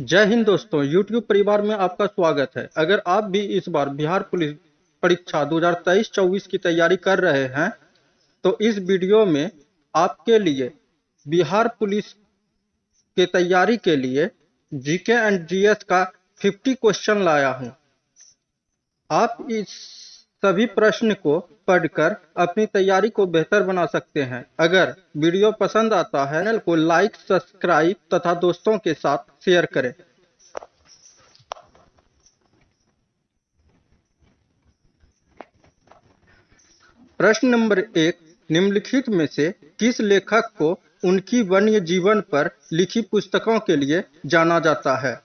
जय हिंद दोस्तों, YouTube परिवार में आपका स्वागत है। अगर आप भी इस बार बिहार पुलिस परीक्षा 2023-24 की तैयारी कर रहे हैं, तो इस वीडियो में आपके लिए बिहार पुलिस के तैयारी के लिए जीके एंड जीएस का 50 क्वेश्चन लाया हूं। आप इस सभी प्रश्न को पढ़कर अपनी तैयारी को बेहतर बना सकते हैं। अगर वीडियो पसंद आता है, चैनल को लाइक, सब्सक्राइब तथा दोस्तों के साथ शेयर करें। प्रश्न नंबर 1, निम्नलिखित में से किस लेखक को उनकी वन्य जीवन पर लिखी पुस्तकों के लिए जाना जाता है?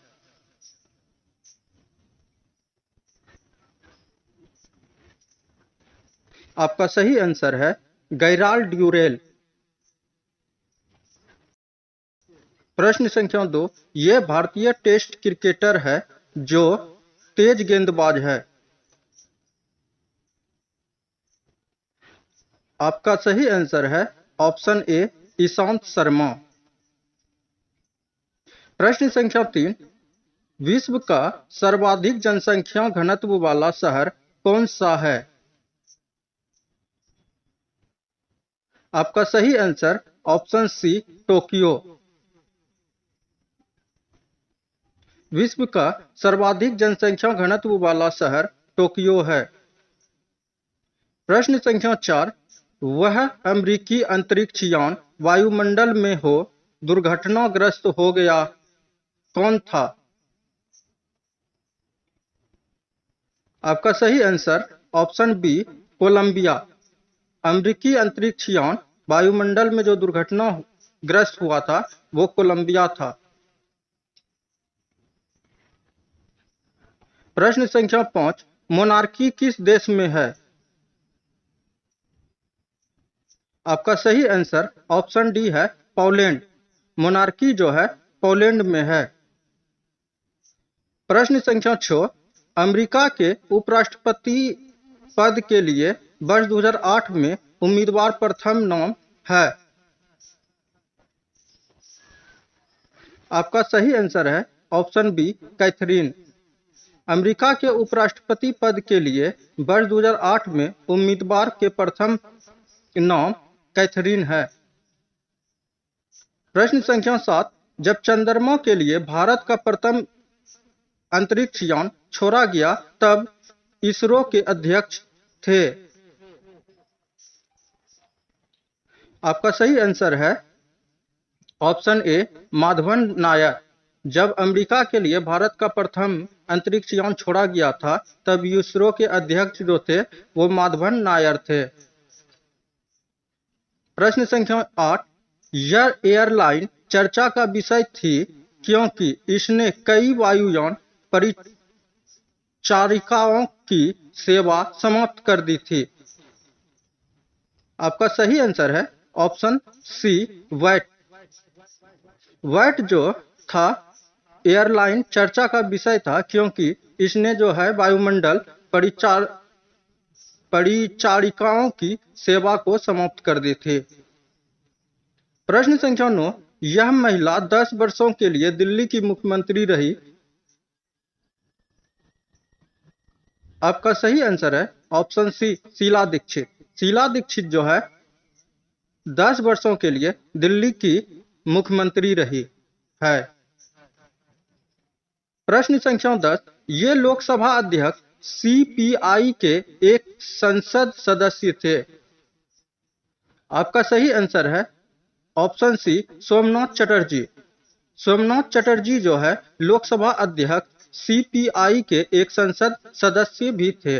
आपका सही आंसर है गैराल्ड ड्यूरेल। प्रश्न संख्या 2, ये भारतीय टेस्ट क्रिकेटर है जो तेज गेंदबाज है। आपका सही आंसर है ऑप्शन ए, ईशांत शर्मा। प्रश्न संख्या 3, विश्व का सर्वाधिक जनसंख्या घनत्व वाला शहर कौन सा है? आपका सही आंसर ऑप्शन सी, टोक्यो। विश्व का सर्वाधिक जनसंख्या घनत्व वाला शहर टोक्यो है। प्रश्न संख्या 4, वह अमेरिकी अंतरिक्ष यान वायुमंडल में हो दुर्घटनाग्रस्त हो गया कौन था? आपका सही आंसर ऑप्शन बी, कोलंबिया। अमेरिकी अंतरिक्ष यान वायुमंडल में जो दुर्घटनाग्रस्त हुआ था वो कोलंबिया था। प्रश्न संख्या 5, मोनार्की किस देश में है? आपका सही आंसर ऑप्शन डी है, पोलैंड। मोनार्की जो है पोलैंड में है। प्रश्न संख्या 6, अमेरिका के उपराष्ट्रपति पद के लिए वर्ष 2008 में उम्मीदवार प्रथम नाम है। आपका सही आंसर है ऑप्शन बी, कैथरीन। अमेरिका के उपराष्ट्रपति पद के लिए वर्ष 2008 में उम्मीदवार के प्रथम नाम कैथरीन है। प्रश्न संख्या 7, जब चंद्रमा के लिए भारत का प्रथम अंतरिक्ष यान छोड़ा गया तब इसरो के अध्यक्ष थे। आपका सही आंसर है ऑप्शन ए, माधवन नायर। जब अमेरिका के लिए भारत का प्रथम अंतरिक्ष यान छोड़ा गया था तब इसरो के अध्यक्ष जो थे वो माधवन नायर थे। प्रश्न संख्या 8, यह एयरलाइन चर्चा का विषय थी क्योंकि इसने कई वायुयान परिचारिकाओं की सेवा समाप्त कर दी थी। आपका सही आंसर है ऑप्शन सी, वैट। वैट जो था एयरलाइन चर्चा का विषय था क्योंकि इसने जो है वायुमंडल परिचारिकाओं की सेवा को समाप्त कर दी थी। प्रश्न संख्या 9, यह महिला 10 वर्षों के लिए दिल्ली की मुख्यमंत्री रही। आपका सही आंसर है ऑप्शन सी, शीला दीक्षित। शीला दीक्षित जो है 10 वर्षों के लिए दिल्ली की मुख्यमंत्री रही है। प्रश्न संख्या 10, ये लोकसभा अध्यक्ष सीपीआई के एक संसद सदस्य थे। आपका सही आंसर है ऑप्शन सी, सोमनाथ चटर्जी। सोमनाथ चटर्जी जो है लोकसभा अध्यक्ष सीपीआई के एक संसद सदस्य भी थे।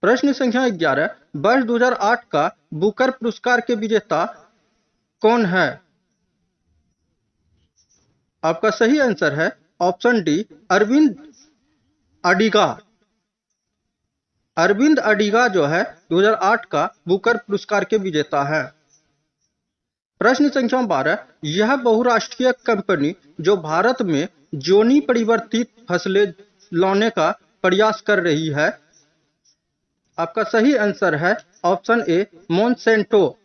प्रश्न संख्या 11, वर्ष 2008 का बुकर पुरस्कार के विजेता कौन है? आपका सही आंसर है ऑप्शन डी, अरविंद अडिगा। अरविंद अडिगा जो है 2008 का बुकर पुरस्कार के विजेता है। प्रश्न संख्या 12, यह बहुराष्ट्रीय कंपनी जो भारत में जोनी परिवर्तित फसलें लाने का प्रयास कर रही है। आपका सही आंसर है ऑप्शन ए, मोनसेंटो।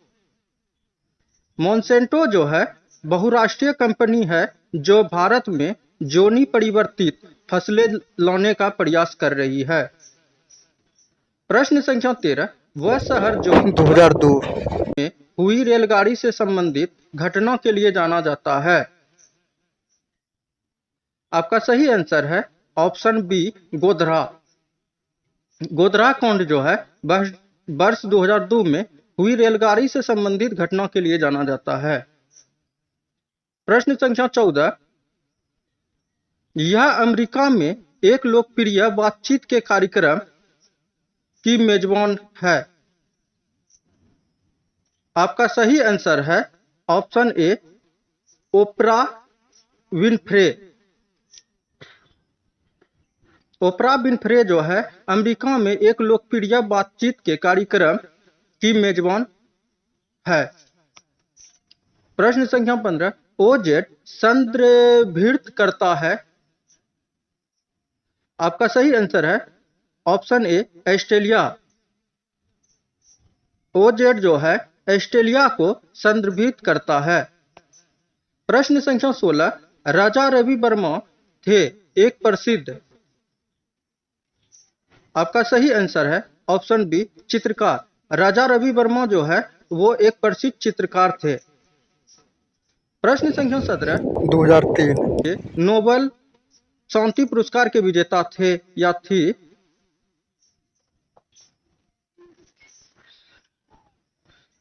मोनसेंटो जो है बहुराष्ट्रीय कंपनी है जो भारत में जोनी परिवर्तित फसलें लाने का प्रयास कर रही है? प्रश्न संख्या 13, वह शहर जो 2002। में हुई रेलगाड़ी से संबंधित घटना के लिए जाना जाता है? आपका सही आंसर है ऑप्शन बी, गोधरा। गोधरा कांड जो है वर्ष 2002 में हुई रेलगाड़ी से संबंधित घटना के लिए जाना जाता है। प्रश्न संख्या 14, यह अमेरिका में एक लोकप्रिय बातचीत के कार्यक्रम की मेजबान है। आपका सही आंसर है option A, Oprah Winfrey. Oprah Winfrey जो है अमेरिका में एक लोकप्रिय बातचीत के कार्यक्रम की मेजबान है। प्रश्न संख्या 15, ओजेड संदर्भित करता है? आपका सही आंसर है ऑप्शन ए, ऑस्ट्रेलिया। ओजेड जो है ऑस्ट्रेलिया को संदर्भित करता है। प्रश्न संख्या 16, राजा रवि वर्मा थे एक प्रसिद्ध। आपका सही आंसर है ऑप्शन बी, चित्रकार। राजा रवि वर्मा जो है वो एक प्रसिद्ध चित्रकार थे। प्रश्न संख्या 17, 2003। नोबेल शांति पुरस्कार के विजेता थे या थी?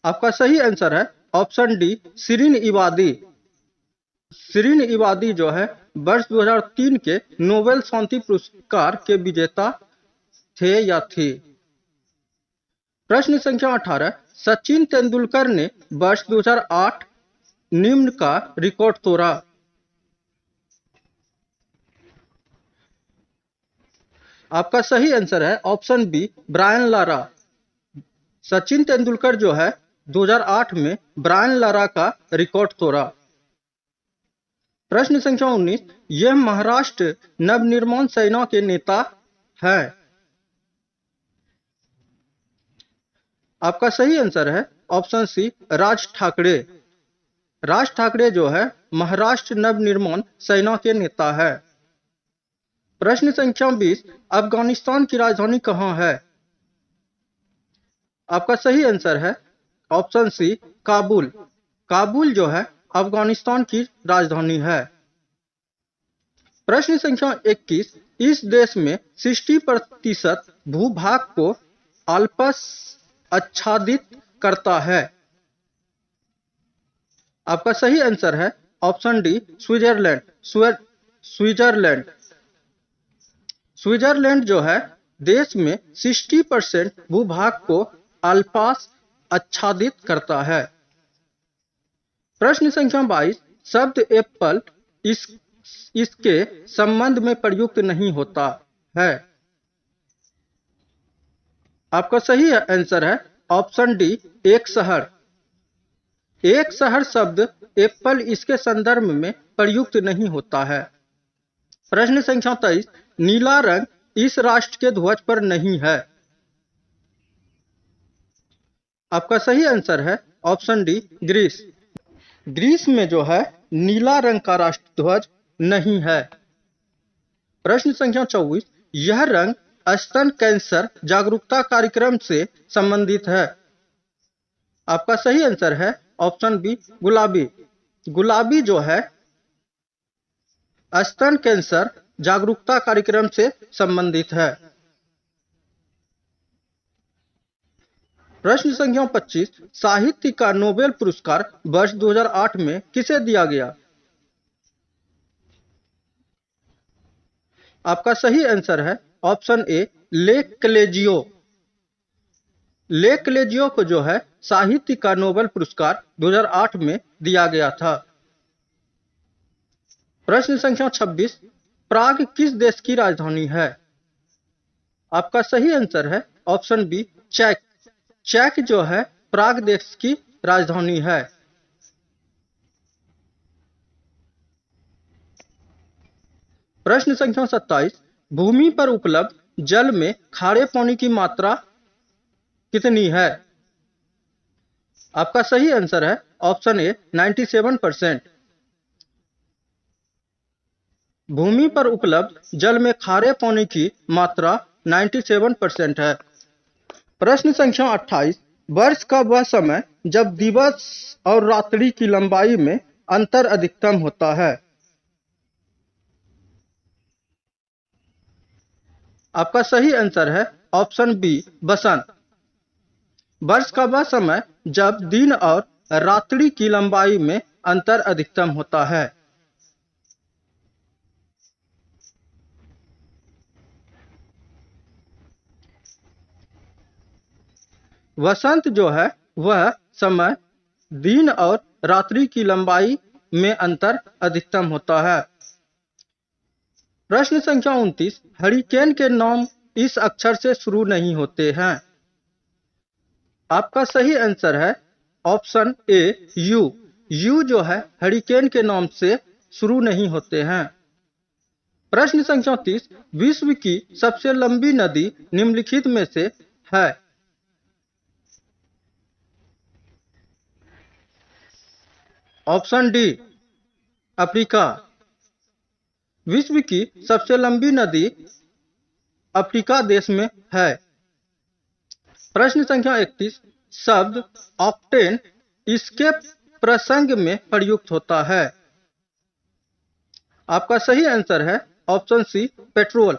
आपका सही आंसर है ऑप्शन डी, शिरीन इबादी। शिरीन इबादी जो है वर्ष 2003 के नोबेल शांति पुरस्कार के विजेता थे या थी। प्रश्न संख्या 18, सचिन तेंदुलकर ने वर्ष 2008 निम्न का रिकॉर्ड तोड़ा। आपका सही आंसर है option B, Brian Lara. Sachin Tendulkar जो है 2008 में ब्रायन लारा का रिकॉर्ड तोड़ा। प्रश्न संख्या 19, यह महाराष्ट्र नवनिर्माण सेना के नेता है। आपका सही आंसर है ऑप्शन सी, राज ठाकरे। राज ठाकरे जो है महाराष्ट्र नवनिर्माण सेना के नेता है। प्रश्न संख्या 20, अफगानिस्तान की राजधानी कहां है? आपका सही आंसर है ऑप्शन सी, काबुल। काबुल जो है अफगानिस्तान की राजधानी है। प्रश्न संख्या 21, इस देश में 60% भूभाग को अल्पस आच्छादित करता है। आपका सही आंसर है option D, Switzerland. Switzerland. Switzerland जो है देश में 60% भूभाग को अल्पास आच्छादित करता है। प्रश्न संख्या 22, शब्द एप्पल इसके संबंध में प्रयुक्त नहीं होता है। आपका सही आंसर है ऑप्शन डी, एक शहर। एक शहर शब्द एप्पल इसके संदर्भ में प्रयुक्त नहीं होता है। प्रश्न संख्या 23, नीला रंग इस राष्ट्र के ध्वज पर नहीं है। आपका सही आंसर है ऑप्शन डी, ग्रीस। ग्रीस में जो है नीला रंग का राष्ट्रध्वज नहीं है। प्रश्न संख्या 24, यह रंग स्तन कैंसर जागरूकता कार्यक्रम से संबंधित है। आपका सही आंसर है ऑप्शन बी, गुलाबी। गुलाबी जो है स्तन कैंसर जागरूकता कार्यक्रम से संबंधित है। प्रश्न संख्या 25, साहित्य का नोबेल पुरस्कार वर्ष 2008 में किसे दिया गया? आपका सही आंसर है ऑप्शन ए, ले क्लेजियो। ले क्लेजियो को जो है साहित्य का नोबेल पुरस्कार 2008 में दिया गया था। प्रश्न संख्या 26, प्राग किस देश की राजधानी है? आपका सही आंसर है ऑप्शन बी, चेक। चेक जो है प्राग देश की राजधानी है। प्रश्न संख्या 27, भूमि पर उपलब्ध जल में खारे पानी की मात्रा कितनी है? आपका सही आंसर है ऑप्शन ए, 97%। भूमि पर उपलब्ध जल में खारे पानी की मात्रा 97% है। प्रश्न संख्या 28। वर्ष का वह समय जब दिवस और रात्रि की लंबाई में अंतर अधिकतम होता है। आपका सही आंसर है ऑप्शन बी, बसंत। वर्ष का वह समय जब दिन और रात्रि की लंबाई में अंतर अधिकतम होता है। वसंत जो है वह समय दिन और रात्रि की लंबाई में अंतर अधिकतम होता है। प्रश्न संख्या 29। हरिकेन के नाम इस अक्षर से शुरू नहीं होते हैं। आपका सही आंसर है ऑप्शन ए, यू। यू जो है हरिकेन के नाम से शुरू नहीं होते हैं। प्रश्न संख्या 30। विश्व की सबसे लंबी नदी निम्नलिखित में से है। Option D, Africa. विश्व की सबसे लंबी नदी अफ्रीका देश में है। प्रश्न संख्या 31। शब्द ऑक्टेन इसके प्रसंग में प्रयुक्त होता है। आपका सही आंसर है ऑप्शन सी, पेट्रोल।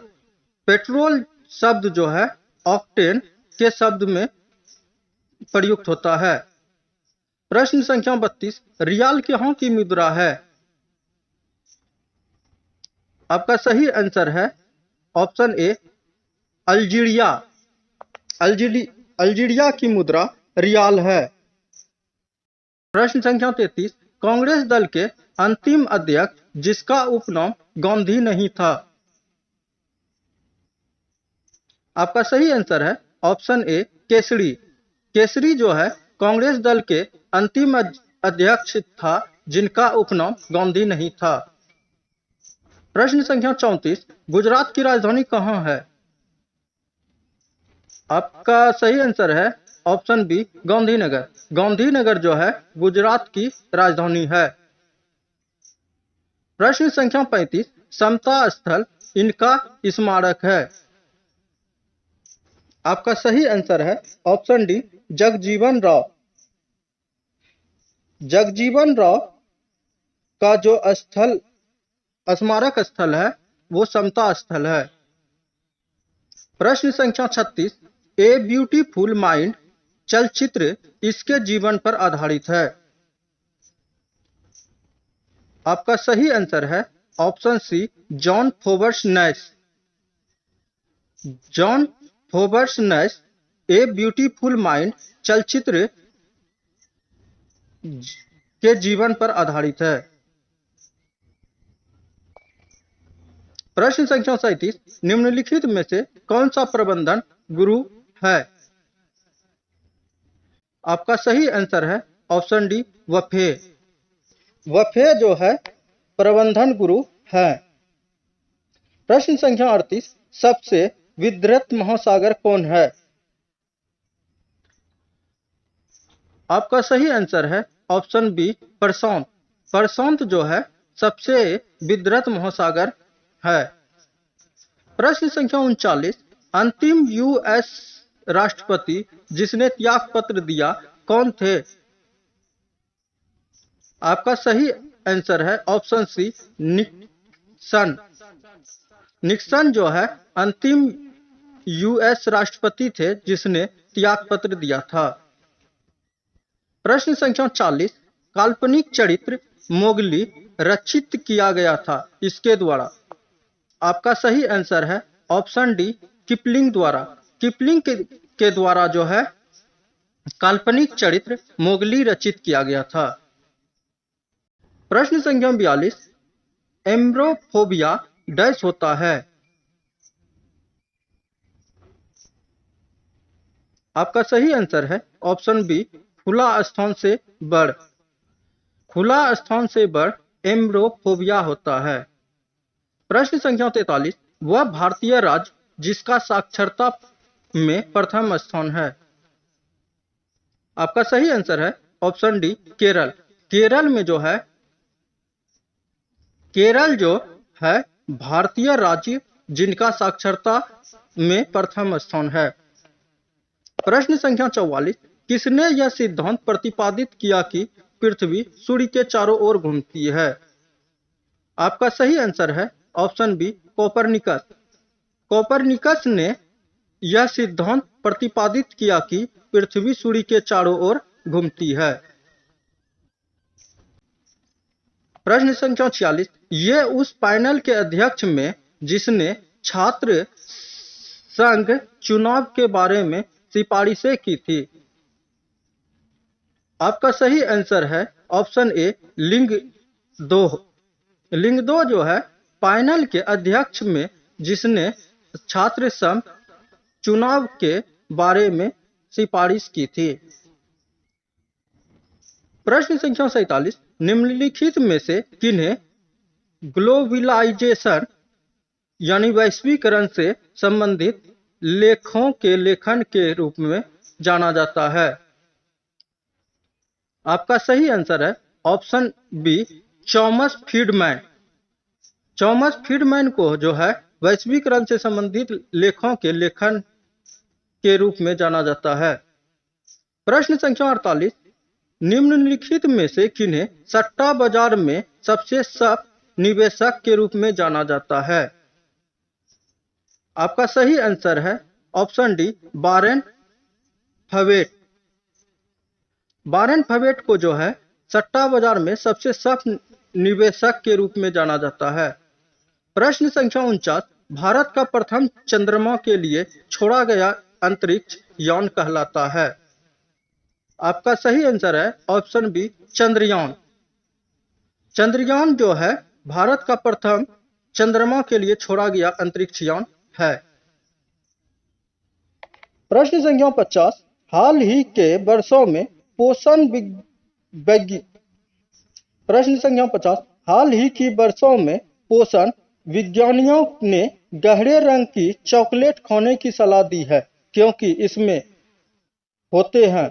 पेट्रोल शब्द जो है ऑक्टेन के शब्द में प्रयुक्त होता है। प्रश्न संख्या 32। रियाल कहाँ की मुद्रा है। आपका सही आंसर है ऑप्शन ए, अल्जीरिया। अल्जीरिया की मुद्रा रियाल है। प्रश्न संख्या 33। कांग्रेस दल के अंतिम अध्यक्ष जिसका उपनाम गांधी नहीं था। आपका सही आंसर है ऑप्शन ए, केसरी। केसरी जो है कांग्रेस दल के अंतिम अध्यक्ष था जिनका उपनाम गांधी नहीं था। प्रश्न संख्या 34। गुजरात की राजधानी कहाँ है। आपका सही आंसर है ऑप्शन बी, गांधीनगर। गांधीनगर जो है गुजरात की राजधानी है। प्रश्न संख्या 35। समता स्थल इनका स्मारक है। आपका सही आंसर है ऑप्शन डी, जगजीवन राव। जगजीवन राव का जो स्थल स्मारक स्थल है वो समता स्थल है। प्रश्न संख्या 36। ए ब्यूटीफुल माइंड चलचित्र इसके जीवन पर आधारित है। आपका सही आंसर है option C, John Forbes Nash. John Forbes Nash a beautiful mind चलचित्र के जीवन पर आधारित है। प्रश्न संख्या 37। निम्नलिखित में से कौन सा प्रबंधन गुरु है। आपका सही आंसर है ऑप्शन डी, वफे। वफे जो है प्रबंधन गुरु है। प्रश्न संख्या 38। सबसे विस्तृत महासागर कौन है। आपका सही आंसर है ऑप्शन बी, प्रशांत। प्रशांत जो है सबसे विस्तृत महासागर है। प्रश्न संख्या 39। अंतिम यूएस राष्ट्रपति जिसने त्याग पत्र दिया कौन थे। आपका सही आंसर है ऑप्शन सी, निक्सन। निक्सन जो है अंतिम यूएस राष्ट्रपति थे जिसने त्याग पत्र दिया था। प्रश्न संख्या 40। काल्पनिक चरित्र मोगली रचित किया गया था इसके द्वारा। आपका सही आंसर है ऑप्शन डी, किपलिंग द्वारा। किपलिंग के द्वारा जो है काल्पनिक चरित्र मोगली रचित किया गया था। प्रश्न संख्या 42। एम्ब्रोफोबिया डैश होता है। आपका सही आंसर है ऑप्शन बी, खुला स्थान से बढ़। खुला स्थान से बढ़ एम्ब्रोफोबिया होता है। प्रश्न संख्या 43। वह भारतीय राज्य जिसका साक्षरता में प्रथम स्थान है। आपका सही आंसर है ऑप्शन डी, केरल। केरल जो है भारतीय राज्य जिनका साक्षरता में प्रथम स्थान है। प्रश्न संख्या 44, किसने यह सिद्धांत प्रतिपादित किया कि पृथ्वी सूर्य के चारों ओर घूमती है? आपका सही आंसर है ऑप्शन बी, कोपरनिकस। कोपरनिकस ने यह सिद्धांत प्रतिपादित किया कि पृथ्वी सूर्य के चारों ओर घूमती है। प्रश्न संख्या 46, ये उस पैनल के अध्यक्ष में जिसने छात्र संघ चुनाव के बारे में सिफारिशें की थी। आपका सही आंसर है ऑप्शन ए, लिंगदो। लिंगदो जो है पैनल के अध्यक्ष में जिसने छात्र संघ चुनाव के बारे में सिफारिश की थी। प्रश्न संख्या 47, निम्नलिखित में से किन्हें ग्लोबलाइजेशन यानी वैश्वीकरण से संबंधित लेखों के लेखन के रूप में जाना जाता है? आपका सही आंसर है option B, Thomas Friedman. Thomas Friedman को जो है वैश्वीकरण से संबंधित लेखों के लेखन के रूप में जाना जाता है। प्रश्न संख्या 48, निम्नलिखित में से किन्हें सट्टा बाजार में सबसे सख्त निवेशक के रूप में जाना जाता है? आपका सही आंसर है option D, Warren Buffett. Warren Buffett को जो है सट्टा बाजार में सबसे सख्त निवेशक के रूप में जाना जाता है। प्रश्न संख्या 49, भारत का प्रथम चंद्रमा के लिए छोड़ा गया अंतरिक्ष यान कहलाता है? आपका सही आंसर है ऑप्शन बी, चंद्रयान। चंद्रयान जो है भारत का प्रथम चंद्रमा के लिए छोड़ा गया अंतरिक्ष यान है। प्रश्न संख्या 50, हाल ही के वर्षों में प्रश्न संख्या 50, हाल ही की वर्षों में पोषण विज्ञानियों ने गहरे रंग की चॉकलेट खाने की सलाह दी है क्योंकि इसमें होते हैं।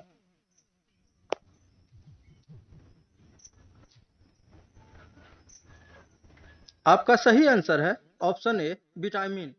आपका सही आंसर है ऑप्शन ए, विटामिन।